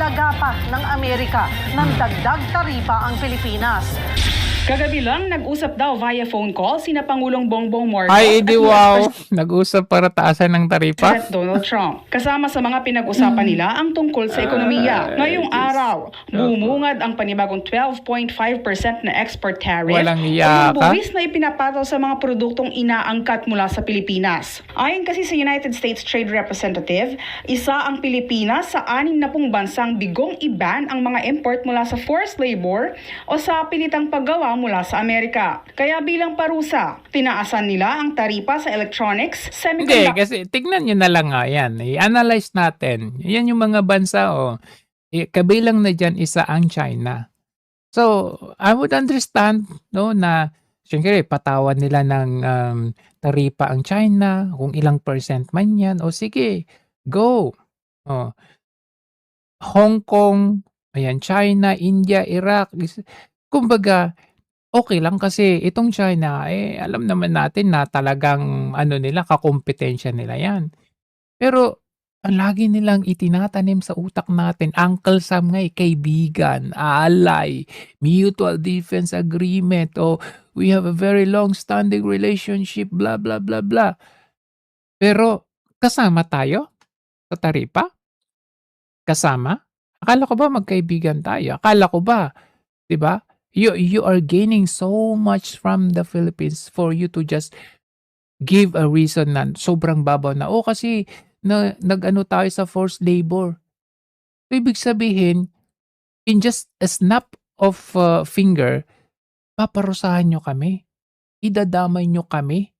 alagapak ng Amerika ng dagdag taripa ang Pilipinas. Kagabi lang, nag-usap daw via phone call sina Pangulong Bongbong Marcos Ay, di at US wow. Nag-usap para taasan ng taripa? President Donald Trump. Kasama sa mga pinag-usapan nila ang tungkol sa ekonomiya. Ngayong araw, bumungad ang panibagong 12.5% na export tariff Walang o iya yung ka? buwis na ipinapataw sa mga produktong inaangkat mula sa Pilipinas. Ayon kasi sa United States Trade Representative, isa ang Pilipinas sa 60 bansang bigong i-ban ang mga import mula sa forced labor o sa pilitang paggawa mula sa Amerika. Kaya bilang parusa, tinaasan nila ang taripa sa electronics, Hindi, semiconductor, kasi tignan nyo na lang nga yan. I-analyze natin. Yan yung mga bansa, kabilang na dyan isa ang China. So, I would understand, no, na syempre, patawan nila ng taripa ang China, kung ilang percent man yan. O sige, go. Oh. Hong Kong, ayan, China, India, Iraq. Kumbaga, okay lang kasi itong China, alam naman natin na talagang nila, kakumpetensya nila yan. Pero ang lagi nilang itinatanim sa utak natin, Uncle Sam nga, kaibigan, ally, mutual defense agreement, we have a very long-standing relationship, blah, blah, blah, blah. Pero kasama tayo sa taripa? Kasama? Akala ko ba magkaibigan tayo? Akala ko ba, 'di ba? You are gaining so much from the Philippines for you to just give a reason na sobrang babaw na, kasi nag-ano tayo sa forced labor. So, ibig sabihin, in just a snap of finger, paparusahan nyo kami. Idadamay nyo kami.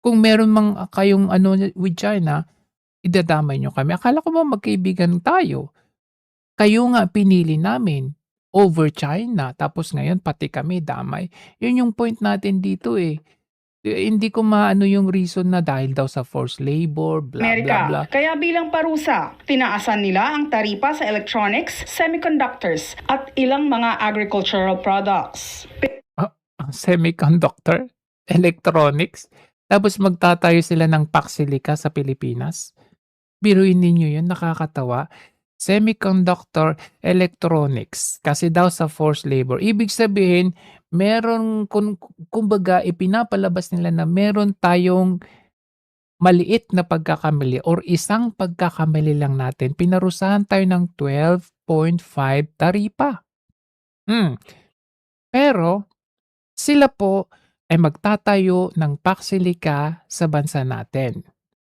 Kung meron mang kayong with China, idadamay nyo kami. Akala ko ba magkaibigan tayo? Kayo nga pinili namin over China, tapos ngayon pati kami damay. Yun yung point natin dito Hindi ko maano yung reason na dahil daw sa forced labor, blah, Amerika. blah, blah. Kaya bilang parusa, tinaasan nila ang taripa sa electronics, semiconductors, at ilang mga agricultural products. Semiconductor, electronics, tapos magtatayo sila ng Paxilica sa Pilipinas. Biruin ninyo yun, nakakatawa. Semiconductor, electronics, kasi daw sa forced labor. Ibig sabihin, meron, kumbaga, ipinapalabas nila na meron tayong maliit na pagkakamali or isang pagkakamali lang natin. Pinarusahan tayo ng 12.5 taripa. Pero, sila po ay magtatayo ng Paxilica sa bansa natin.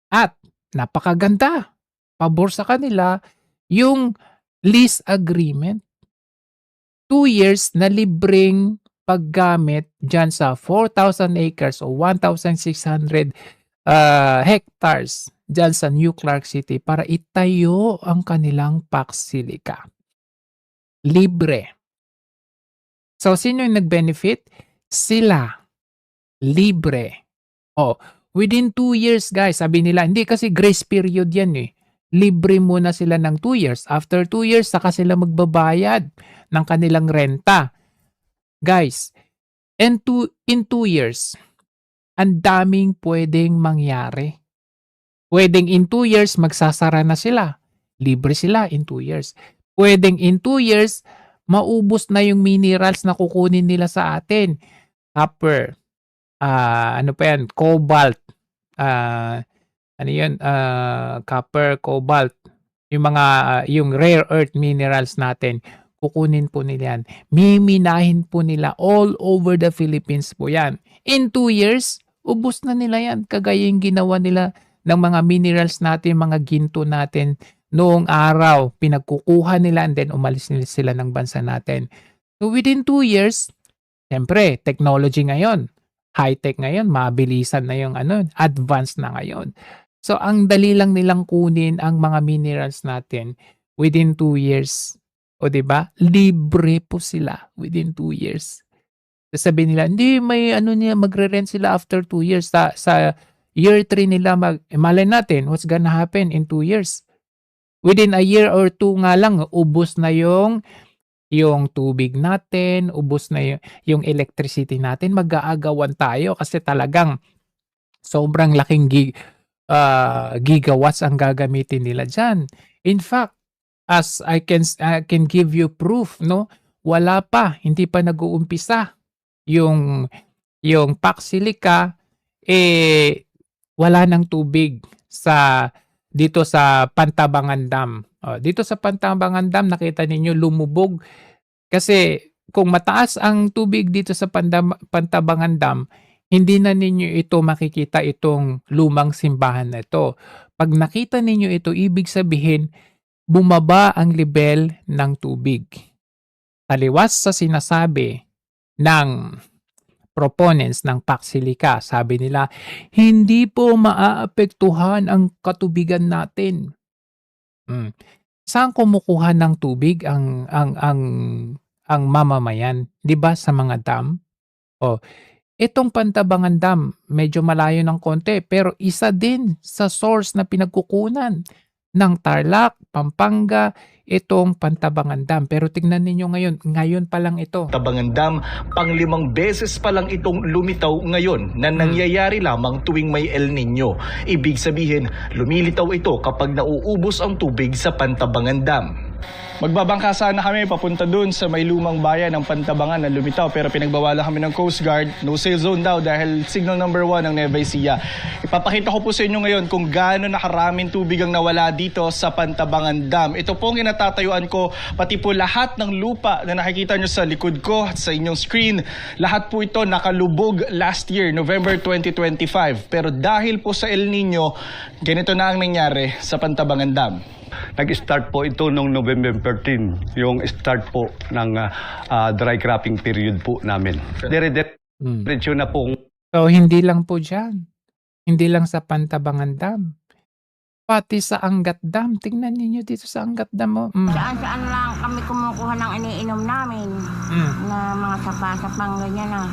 At, napakaganda. Pabor sa kanila yung lease agreement. 2 years na libreng paggamit dyan sa 4,000 acres o 1,600 hectares dyan sa New Clark City para itayo ang kanilang Paxilica. Libre. So, sino yung nag-benefit? Sila. Libre. Within 2 years, guys, sabi nila, hindi kasi grace period yan Libre muna sila ng 2 years. After 2 years, saka sila magbabayad ng kanilang renta. Guys, in 2 years, ang daming pwedeng mangyari. Pwedeng in 2 years, magsasara na sila. Libre sila in 2 years. Pwedeng in 2 years, maubos na yung minerals na kukunin nila sa atin. Copper, cobalt, copper, cobalt, yung rare earth minerals natin, kukunin po nila yan. Miminahin po nila all over the Philippines po yan. In 2 years, ubos na nila yan. Kagaya yung ginawa nila ng mga minerals natin, mga ginto natin noong araw. Pinagkukuha nila and then umalis nila sila ng bansa natin. So within 2 years, siyempre, technology ngayon, high-tech ngayon, mabilisan na yung advanced na ngayon. So, ang dali lang nilang kunin ang mga minerals natin within 2 years. O, diba? Libre po sila within 2 years. Sabi nila, hindi, may magre-rent sila after 2 years. Sa year 3 nila, malay natin, what's gonna happen in 2 years? Within a year or 2 nga lang, ubos na yung tubig natin, ubos na yung electricity natin, mag-aagawan tayo kasi talagang sobrang laking gigawatts ang gagamitin nila dyan. In fact, as I can give you proof, no? Wala pa, hindi pa nag-uumpisa yung Pac Silica, wala ng tubig dito sa Pantabangan Dam. Dito sa Pantabangan Dam, nakita ninyo lumubog kasi kung mataas ang tubig dito sa Pantabangan Dam, hindi na ninyo ito makikita, itong lumang simbahan na ito. Pag nakita ninyo ito, ibig sabihin bumaba ang level ng tubig. Taliwas sa sinasabi ng proponents ng Pac Silica, sabi nila, hindi po maaapektuhan ang katubigan natin. Saan kumukuha ng tubig ang mamamayan? 'Di ba sa mga dam? Itong Pantabangan Dam, medyo malayo ng konti, pero isa din sa source na pinagkukunan ng Tarlac, Pampanga, itong Pantabangan Dam. Pero tignan ninyo ngayon pa lang ito. Pantabangan Dam, pang-5 beses pa lang itong lumitaw ngayon na nangyayari lamang tuwing may El Nino. Ibig sabihin, lumilitaw ito kapag nauubos ang tubig sa Pantabangan Dam. Magbabangka sana kami papunta dun sa may lumang bayan ng Pantabangan na lumitaw, pero pinagbawalan kami ng Coast Guard. No sail zone daw dahil signal number 1 ng Nueva Ecija. Ipapakita ko po sa inyo ngayon kung gaano nakaraming tubig ang nawala dito sa Pantabangan Dam. Ito pong inatatayuan ko, pati po lahat ng lupa na nakikita nyo sa likod ko, sa inyong screen, lahat po ito nakalubog last year, November 2025. Pero dahil po sa El Nino, ganito na ang nangyari sa Pantabangan Dam. Nag-start po ito noong November 13, yung start po ng dry cropping period po namin. Diretso na po. So, hindi lang po dyan. Hindi lang sa Pantabangan Dam. Pati sa Angat Dam. Tingnan ninyo dito sa Angat Dam. Saan-saan lang kami kumukuha ng iniinom namin na mga sapa-sapang ganyan na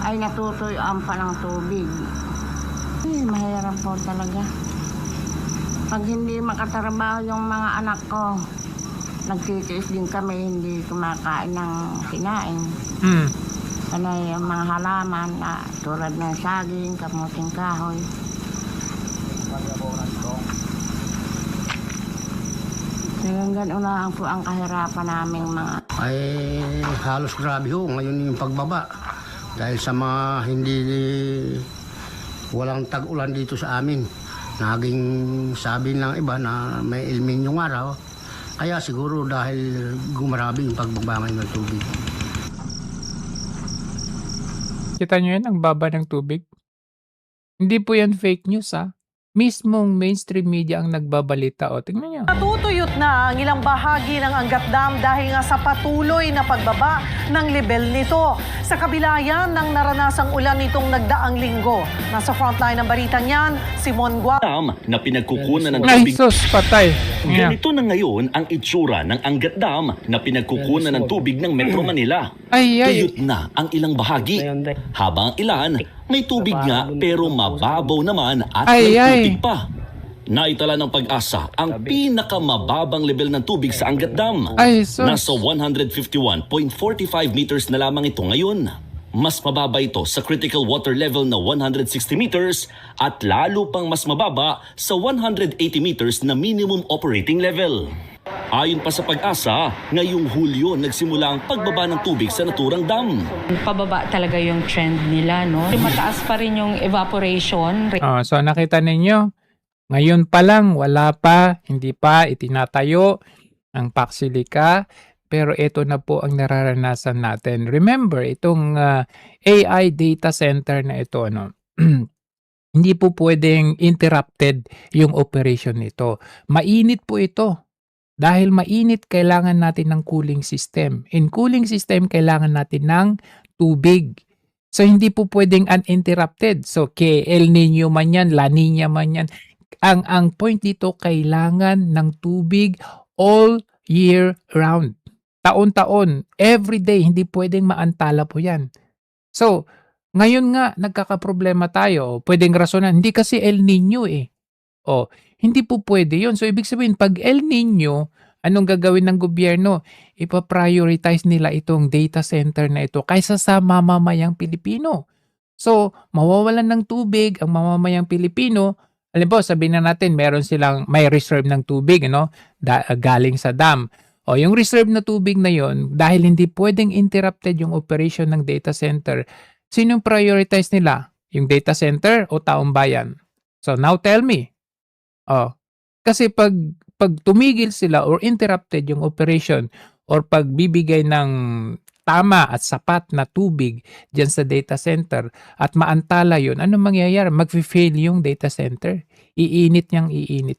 ay natutuyuan pa ng tubig. Mahirap po talaga. Pag hindi makatrabaho yung mga anak ko, nagtitiis din kami, hindi kumakain ng kinain. Sanay yung mga halaman na tulad ng saging, kamuting kahoy. Hanggang gano'n po ang kahirapan naming mga... Ay halos grabe ho ngayon yung pagbaba. Dahil sa mga walang tag-ulan dito sa amin. Naging sabi ng iba na may El Nino nga raw. Kaya siguro dahil gumarabi yung pagbabangay ng tubig. Kita nyo yan, ang baba ng tubig? Hindi po yan fake news, Mismong mainstream media ang nagbabalita. Tingnan nyo. Natutuyot na ang ilang bahagi ng Angat Dam dahil nga sa patuloy na pagbaba ng level nito. Sa kabila yan ng naranasang ulan nitong nagdaang linggo. Nasa frontline ng balitang yan, Simon Guap. Dam na pinagkukunan ng Ay, tubig. sus, patay. Ganito na ngayon ang itsura ng Angat Dam na pinagkukunan ng tubig ng Metro Manila. Ay. Tuyot na ang ilang bahagi. Habang ilan, may tubig nga pero mababaw naman at may tubig pa. Naitala ng Pag-asa ang pinakamababang level ng tubig sa Angat Dam. Ay, sus. Nasa 151.45 meters na lamang ito ngayon. Mas mababa ito sa critical water level na 160 meters at lalo pang mas mababa sa 180 meters na minimum operating level. Ayon pa sa Pag-asa, ngayong Hulyo nagsimula ang pagbaba ng tubig sa naturang dam. Pababa talaga yung trend nila, no? Mataas pa rin yung evaporation. So nakita ninyo, ngayon pa lang, wala pa, hindi pa itinatayo ang Pac Silica, pero ito na po ang nararanasan natin. Remember, itong AI data center na ito, hindi po pwedeng interrupted yung operation nito. Mainit po ito. Dahil mainit, kailangan natin ng cooling system. In cooling system, kailangan natin ng tubig. So, hindi po pwedeng uninterrupted. So, El Nino man yan, La Nina man yan. Ang point dito, kailangan ng tubig all year round. Taon-taon, every day, hindi pwedeng maantala po yan. So, ngayon nga, nagkakaproblema tayo. Pwedeng rasonan, hindi kasi El Nino hindi po pwede yun. So, ibig sabihin, pag El Nino, anong gagawin ng gobyerno? Ipa-prioritize nila itong data center na ito kaysa sa mamamayang Pilipino. So, mawawalan ng tubig ang mamamayang Pilipino Halimbawa, sabihin na natin meron silang may reserve ng tubig, galing sa dam. O yung reserve na tubig na yon, dahil hindi pwedeng interrupted yung operation ng data center, sinong prioritize nila? Yung data center o taong bayan? So now tell me. Kasi pag tumigil sila or interrupted yung operation or pagbibigay ng tama at sapat na tubig dyan sa data center at maantala yun, ano mangyayari? Mag-fail yung data center. Iinit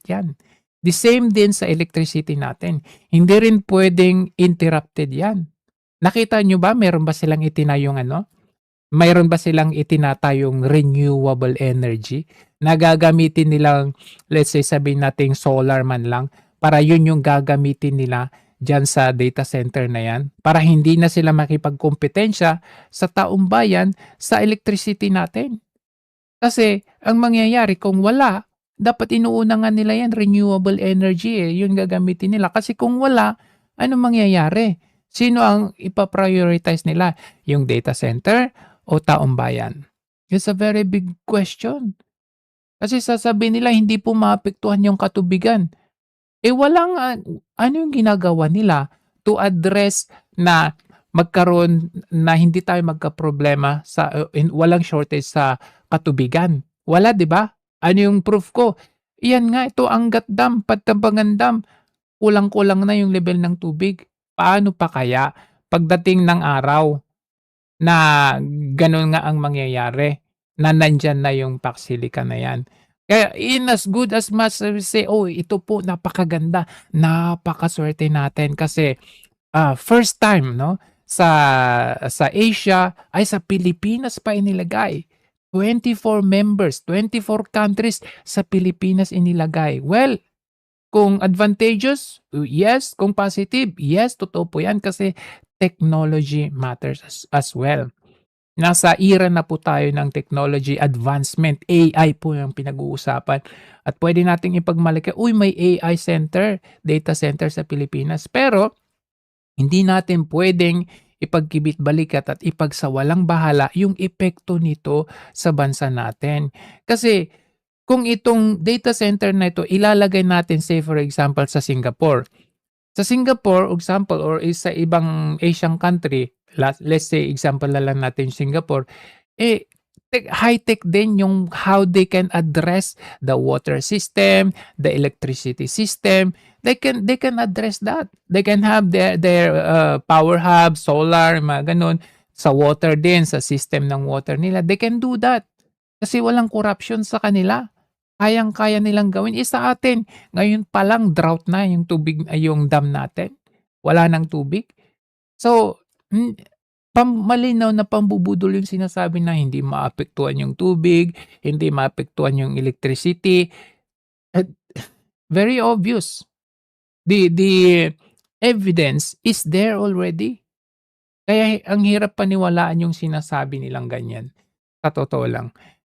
yan. The same din sa electricity natin. Hindi rin pwedeng interrupted yan. Nakita nyo ba, mayroon ba silang itinayong mayroon ba silang itinatayong renewable energy na gagamitin nilang, let's say sabihin natin solar man lang, para yun yung gagamitin nila dyan sa data center na yan, para hindi na sila makipagkompetensya sa taong bayan sa electricity natin. Kasi ang mangyayari kung wala, dapat inuuna nga nila yan, renewable energy yun gagamitin nila. Kasi kung wala, ano mangyayari? Sino ang ipaprioritize nila? Yung data center o taong bayan? It's a very big question. Kasi sasabihin nila hindi po maapektuhan yung katubigan. Walang ano yung ginagawa nila to address na magkaroon na hindi tayo magka-problema sa walang shortage sa katubigan. Wala, 'di ba? Ano yung proof ko? Iyan nga, ito Angat Dam, Pantabangan Dam. Kulang-kulang na yung level ng tubig. Paano pa kaya pagdating ng araw na ganun nga ang mangyayari, na nandyan na yung Paxilica na yan? Kaya in as good as much as we say, ito po napakaganda, napakaswerte natin kasi first time sa Asia ay sa Pilipinas pa inilagay. 24 members, 24 countries sa Pilipinas inilagay. Well, kung advantageous, yes. Kung positive, yes, totoo po yan kasi technology matters as well. Nasa era na po tayo ng technology advancement. AI po yung pinag-uusapan. At pwede nating ipagmalaki, may AI center, data center sa Pilipinas. Pero, hindi natin pwedeng ipagkibit balikat at ipagsawalang bahala yung epekto nito sa bansa natin. Kasi, kung itong data center na ito, ilalagay natin, say for example, sa Singapore. Sa Singapore, example, or sa ibang Asian country, let's say example na lang natin Singapore, high-tech din yung how they can address the water system, the electricity system. They can address that. They can have their power hub, solar, mga ganun. Sa water din, sa system ng water nila. They can do that. Kasi walang corruption sa kanila. Kayang-kaya nilang gawin. Sa atin, ngayon pa lang drought na yung tubig, yung dam natin. Wala nang tubig. So, malinaw na pambubudol yung sinasabi na hindi maapektuhan yung tubig, hindi maapektuhan yung electricity. Very obvious. The evidence is there already. Kaya ang hirap paniwalaan yung sinasabi nilang ganyan. Sa totoo lang.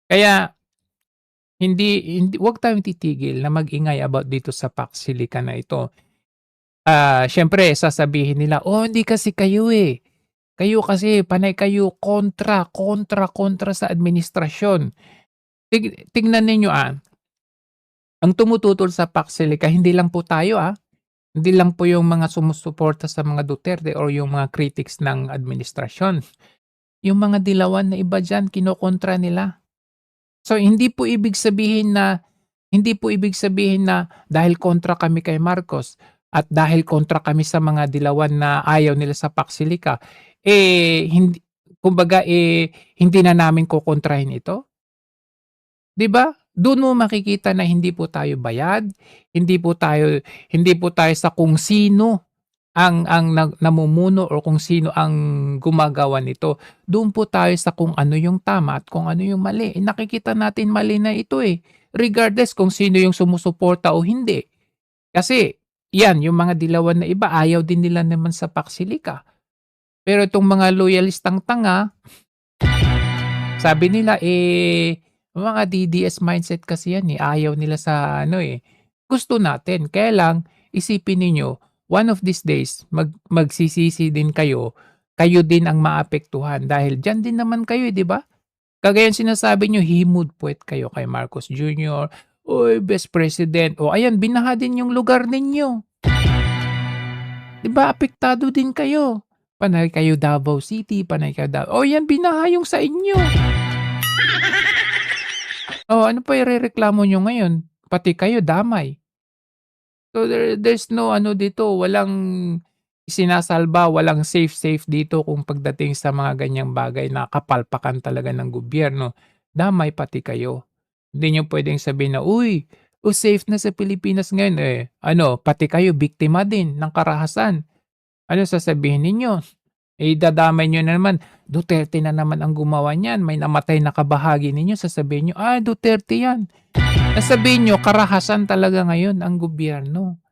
Kaya wag tayong titigil na mag-ingay about dito sa Paxilica na ito. Syempre sasabihin nila, hindi kasi kayo Kayo kasi panay kayo kontra sa administrasyon. Tingnan ninyo ang tumututol sa Paxilica, hindi lang po tayo Hindi lang po yung mga sumusuporta sa mga Duterte or yung mga critics ng administrasyon. Yung mga dilawan na iba dyan, kinokontra nila. So hindi po ibig sabihin na dahil kontra kami kay Marcos at dahil kontra kami sa mga dilawan na ayaw nila sa Paxilica, hindi na namin kukontrahin ito. 'Di ba? Doon mo makikita na hindi po tayo bayad, hindi po tayo sa kung sino ang namumuno o kung sino ang gumagawa nito. Doon po tayo sa kung ano yung tama at kung ano yung mali. Nakikita natin mali na ito regardless kung sino yung sumusuporta o hindi. Kasi yan, yung mga dilawan na iba, ayaw din nila naman sa Paxilica. Pero itong mga loyalistang tanga, sabi nila, mga DDS mindset kasi yan ayaw nila sa gusto natin. Kaya lang, isipin ninyo, one of these days, magsisisi din kayo din ang maapektuhan dahil dyan din naman kayo, di ba? Kagaya sinasabi nyo, himod puwet kayo kay Marcos Jr. Uy, best president. O ayan, binaha din yung lugar ninyo. Diba, apektado din kayo. Panay kayo Davao City, panay kayo Davao. O yan, binaha yung sa inyo. O, ano pa irereklamo nyo ngayon? Pati kayo damay. So there's no ano dito, walang sinasalba, walang safe dito kung pagdating sa mga ganyang bagay na kapalpakan talaga ng gobyerno. Damay pati kayo. Hindi nyo pwedeng sabihin na, uy, safe na sa Pilipinas ngayon. Pati kayo, biktima din ng karahasan. Ano sasabihin ninyo? Dadamay nyo na naman, Duterte na naman ang gumawa niyan. May namatay na kabahagi ninyo, sasabihin nyo, Duterte yan. Nasabihin nyo, karahasan talaga ngayon ang gobyerno.